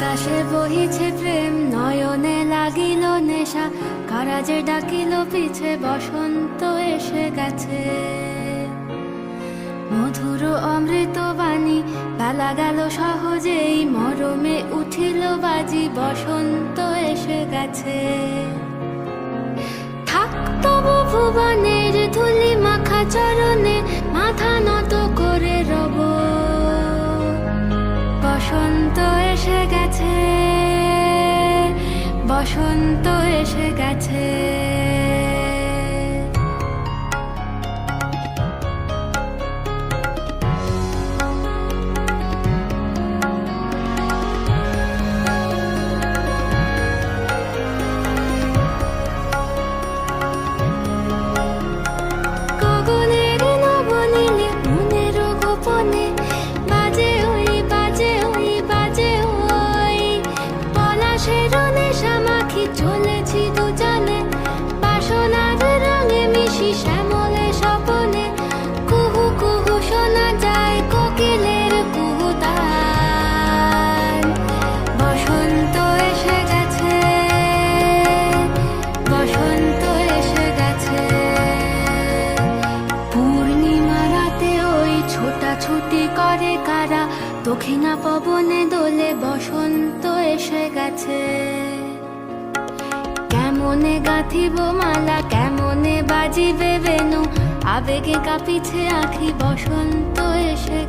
বাতাসে বহিছে প্রেম, নয়নে লাগিল নেশা, কারাজে ডাকিল পিছে, বসন্ত এসে গেছে। মধুর অমৃত বাণী, বেলা গেল সহজেই, মরমে উঠিল বাজি, বসন্ত এসে গেছে। থাক তবু ভুবনের ধুলি মাখা চরণে, মাথা নত করে রব। বসন্ত এসে গেছে, বসন্ত এসে গেছে। গগনের নবনীলে মনের গোপনে, বাজে ওই বাজে ওই বাজে ওই, পলাশের নেশা মাখি চলেছি দুজনে, বাসনার রঙে মিশি শ্যামলে স্বপনে। কুহু কুহু শোনা যায় কোকিলের কুহুতান। বসন্ত এসে গেছে, বসন্ত এসে গেছে। পূর্ণিমা রাতে ওই ছোটাছুটি করে কারা, দক্ষিণা পবনে দোলে, বসন্ত এসে গেছে। কেমনে গাঁথিব মালা, কেমনে বাজিবে বেনু, আবেগে কাঁপিছে আখি, বসন্ত এসে